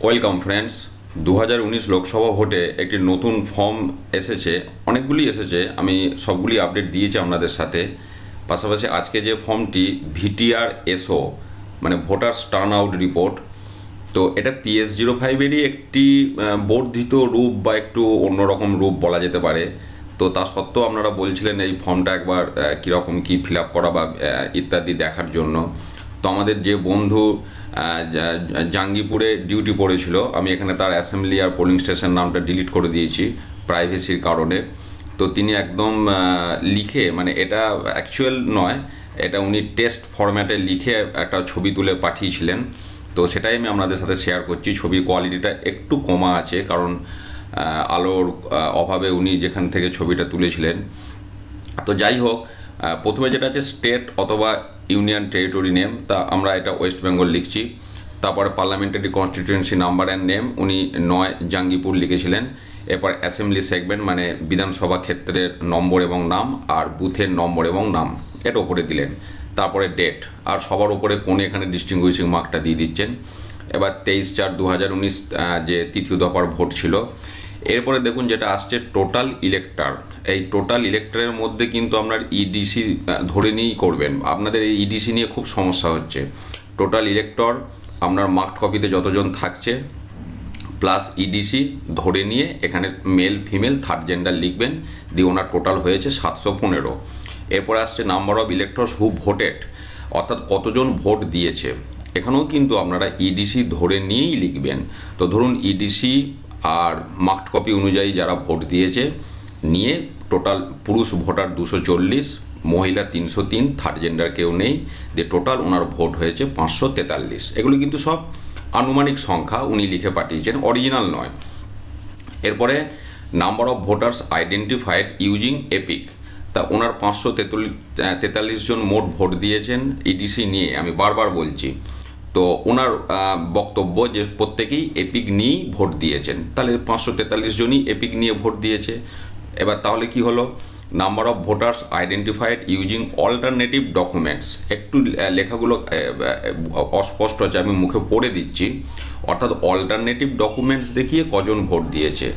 Welcome friends. 2019 Lok Sabha ভোটে একটি নতুন ফর্ম এসেছে, অনেকগুলি এসেছে, আমি সবগুলি আপডেট দিয়েছি আপনাদের সাথে। পাশাপাশি আজকে যে ফর্মটি ভিটিআর এসও মানে ভোটার্স টার্ন আউট রিপোর্ট, তো এটা PS05-এরই একটি বর্ধিত রূপ বা একটু অন্যরকম রূপ বলা যেতে পারে। তো তা সত্ত্বেও আপনারা বলছিলেন এই ফর্মটা একবার কীরকম কী ফিল আপ করা বা ইত্যাদি দেখার জন্য। তো আমাদের যে বন্ধু জাঙ্গিপুরে ডিউটি পড়েছিল, আমি এখানে তার অ্যাসেম্বলি আর পোলিং স্টেশন নামটা ডিলিট করে দিয়েছি প্রাইভেসির কারণে। তো তিনি একদম লিখে, মানে এটা অ্যাকচুয়াল নয়, এটা উনি টেস্ট ফরম্যাটে লিখে একটা ছবি তুলে পাঠিয়েছিলেন। তো সেটাই আমি আপনাদের সাথে শেয়ার করছি। ছবির কোয়ালিটিটা একটু কমা আছে, কারণ আলোর অভাবে উনি যেখান থেকে ছবিটা তুলেছিলেন। তো যাই হোক, প্রথমে যেটা আছে স্টেট অথবা ইউনিয়ন টেরিটরি নেম, তা আমরা এটা ওয়েস্ট বেঙ্গল লিখছি। তারপরে parliamentary constituency number and name উনি 9 জাঙ্গিপুর লিখেছিলেন। এরপর অ্যাসেম্বলি সেগমেন্ট মানে বিধানসভা ক্ষেত্রের নম্বর এবং নাম, আর বুথের নম্বর এবং নাম এটা ওপরে দিলেন। তারপরে ডেট, আর সবার উপরে কোন এখানে ডিস্টিংগুইশিং মার্কটা দিয়ে দিচ্ছেন। এবার 23/4/2019 যে তৃতীয় দফার ভোট ছিল। এরপরে দেখুন যেটা আসছে টোটাল ইলেক্টর। এই টোটাল ইলেক্টরের মধ্যে কিন্তু আপনার ইডিসি ধরে নিয়েই করবেন। আপনাদের এই ইডিসি নিয়ে খুব সমস্যা হচ্ছে। টোটাল ইলেক্টর আপনার মার্কড কপিতে যতজন থাকছে প্লাস ইডিসি ধরে নিয়ে এখানে মেল ফিমেল থার্ড জেন্ডার লিখবেন, দিয়ে ওনার টোটাল হয়েছে 715। এরপরে আসছে number of electors who voted, অর্থাৎ কতজন ভোট দিয়েছে। এখানেও কিন্তু আপনারা ইডিসি ধরে নিয়েই লিখবেন। তো ধরুন ইডিসি আর মার্কড কপি অনুযায়ী যারা ভোট দিয়েছে নিয়ে টোটাল পুরুষ ভোটার 240, মহিলা 303, থার্ড জেন্ডার কেউ নেই, দিয়ে টোটাল ওনার ভোট হয়েছে 543। এগুলো কিন্তু সব আনুমানিক সংখ্যা উনি লিখে পাঠিয়েছেন, অরিজিনাল নয়। এরপরে number of voters identified using epic, তা ওনার 543 জন মোট ভোট দিয়েছেন ইডিসি নিয়ে, আমি বারবার বলছি। তো ওনার বক্তব্য যে প্রত্যেকেই এপিক নিয়েই ভোট দিয়েছেন, তাহলে 543 জনই এপিক নিয়ে ভোট দিয়েছে। এবার তাহলে কি হলো, number of voters identified using alternative documents, একটু লেখাগুলো অস্পষ্ট আছে, আমি মুখে পড়ে দিচ্ছি। অর্থাৎ অল্টারনেটিভ ডকুমেন্টস দেখিয়ে কজন ভোট দিয়েছে,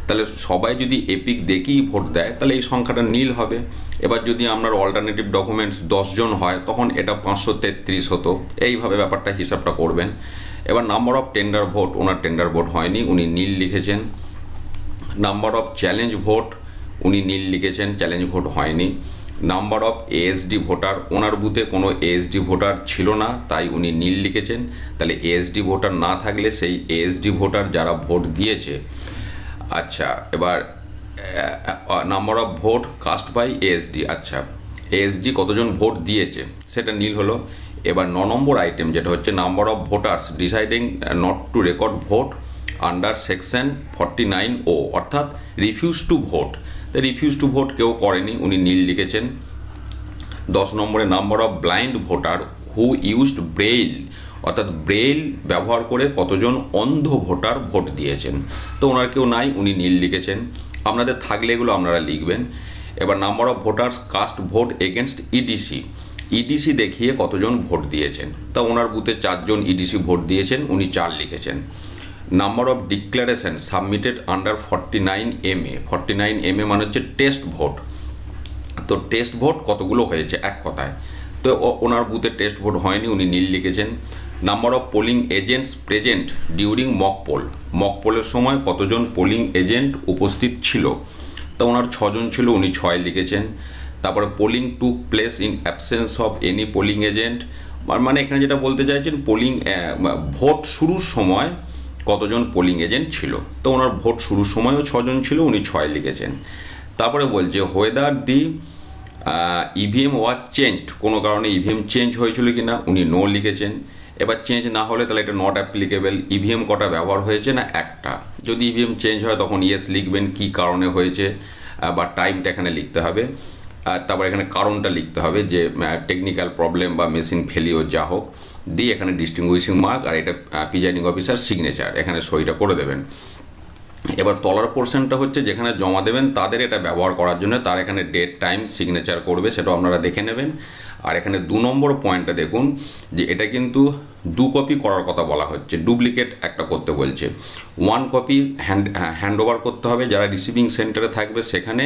তাহলে সবাই যদি এপিক দেখেই ভোট দেয় তাহলে এই সংখ্যাটা নীল হবে। এবার যদি আপনার অল্টারনেটিভ ডকুমেন্টস 10 জন হয় তখন এটা 533 হতো। এইভাবে ব্যাপারটা হিসাবটা করবেন। এবার number of tender vote, owner tender vote হয়নি, উনি নীল লিখেছেন। নাম্বার অফ চ্যালেঞ্জ ভোট উনি নীল লিখেছেন, চ্যালেঞ্জ ভোট হয়নি। নাম্বার অফ এএসডি ভোটার, ওনার বুথে কোনো এএসডি ভোটার ছিল না, তাই উনি নীল লিখেছেন। তাহলে এএসডি ভোটার না থাকলে সেই এএসডি ভোটার যারা ভোট দিয়েছে। আচ্ছা, এবার number of vote cast by ASD, আচ্ছা এএসডি কতজন ভোট দিয়েছে সেটা নীল হলো। এবার 9 নম্বর আইটেম যেটা হচ্ছে number of voters deciding not to record vote under section 49O, অর্থাৎ রিফিউজ টু ভোট। তাই রিফিউজ টু ভোট কেউ করেনি, উনি নীল লিখেছেন। 10 নম্বরে number of blind voter who used Braille, অর্থাৎ ব্রেইল ব্যবহার করে কতজন অন্ধ ভোটার ভোট দিয়েছেন। তো ওনার কেউ নাই, উনি নীল লিখেছেন। আপনাদের থাকলে এগুলো আপনারা লিখবেন। এবার number of voters cast vote against EDC, EDC দেখিয়ে কতজন ভোট দিয়েছেন। তা ওনার বুথে 4 জন ইডিসি ভোট দিয়েছেন, উনি 4 লিখেছেন। Number of declaration submitted under 49MA, 49MA মানে হচ্ছে টেস্ট ভোট। তো টেস্ট ভোট কতগুলো হয়েছে এক কথায়, তো ওনার বুথে টেস্ট ভোট হয়নি, উনি নীল লিখেছেন। Number of polling agents present during mock poll, mock পোলের সময় কতজন পোলিং এজেন্ট উপস্থিত ছিল, তো ওনার 6 জন ছিল, উনি 6 লিখেছেন। তারপরে polling took place in absence of any polling agent, মানে এখানে যেটা বলতে চাইছেন পোলিং ভোট শুরুর সময় কতজন পোলিং এজেন্ট ছিল, তো ওনার ভোট শুরুর সময়ও 6 জন ছিল, উনি 6 লিখেছেন। তারপরে বলছে হোয়েদার দি ইভিএম ওয়াজ চেঞ্জড, কোনো কারণে ইভিএম চেঞ্জ হয়েছিল কিনা, উনি নো লিখেছেন। এবার চেঞ্জ না হলে তাহলে এটা নট অ্যাপ্লিকেবল। ইভিএম কটা ব্যবহার হয়েছে না, একটা। যদি ইভিএম চেঞ্জ হয় তখন ইয়েস লিখবেন, কি কারণে হয়েছে বা টাইমটা এখানে লিখতে হবে। আর তারপর এখানে কারণটা লিখতে হবে যে টেকনিক্যাল প্রবলেম বা মেশিন ফেলিওর যা হোক, দিয়ে এখানে ডিস্টিংগুইশিং মার্ক আর এটা প্রিজাইডিং অফিসার সিগনেচার, এখানে সইটা করে দেবেন। এবার তলার পোর্শনটা হচ্ছে যেখানে জমা দেবেন তাদের এটা ব্যবহার করার জন্য, তার এখানে ডেট টাইম সিগনেচার করবে, সেটাও আপনারা দেখে নেবেন। আর এখানে 2 নম্বর পয়েন্টটা দেখুন যে এটা কিন্তু 2 কপি করার কথা বলা হচ্ছে, ডুপ্লিকেট একটা করতে বলছে। 1 কপি হ্যান্ড ওভার করতে হবে যারা রিসিভিং সেন্টারে থাকবে সেখানে,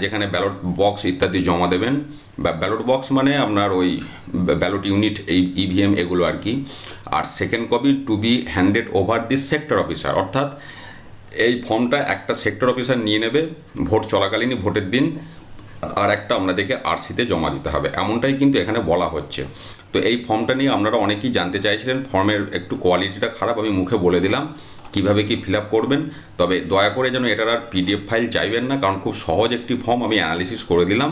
যেখানে ব্যালট বক্স ইত্যাদি জমা দেবেন, বা ব্যালট বক্স মানে আপনার ওই ব্যালট ইউনিট, এই ইভিএম এগুলো আর কি। আর 2nd copy to B handed over the sector officer, অর্থাৎ এই ফর্মটা একটা সেক্টর অফিসার নিয়ে নেবে ভোট চলাকালীনই, ভোটের দিন, আর একটা আপনাদেরকে আরসিতে জমা দিতে হবে, এমনটাই কিন্তু এখানে বলা হচ্ছে। তো এই ফর্মটা নিয়ে আপনারা অনেকেই জানতে চাইছিলেন, ফর্মের একটু কোয়ালিটিটা খারাপ, আমি মুখে বলে দিলাম কিভাবে কি ফিল আপ করবেন। তবে দয়া করে যেন এটার আর পিডিএফ ফাইল চাইবেন না, কারণ খুব সহজ একটি ফর্ম, আমি অ্যানালিসিস করে দিলাম।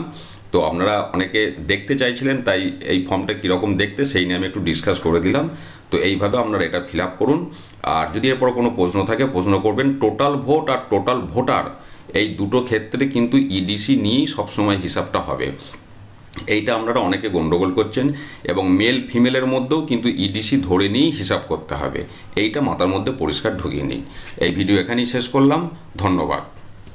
তো আপনারা অনেকে দেখতে চাইছিলেন, তাই এই ফর্মটা কীরকম দেখতে সেই নিয়ে আমি একটু ডিসকাস করে দিলাম। তো এইভাবে আপনারা এটা ফিল আপ করুন। আর যদি এরপর কোনো প্রশ্ন থাকে প্রশ্ন করবেন। টোটাল ভোট আর টোটাল ভোটার এই দুটো ক্ষেত্রে কিন্তু ইডিসি নিয়েই সবসময় হিসাবটা হবে, এইটা আপনারা অনেকে গন্ডগোল করছেন। এবং মেল ফিমেলের মধ্যেও কিন্তু ইডিসি ধরে নিয়েই হিসাব করতে হবে, এইটা মাথার মধ্যে পরিষ্কার ঢুকিয়ে নিন। এই ভিডিও এখানেই শেষ করলাম, ধন্যবাদ।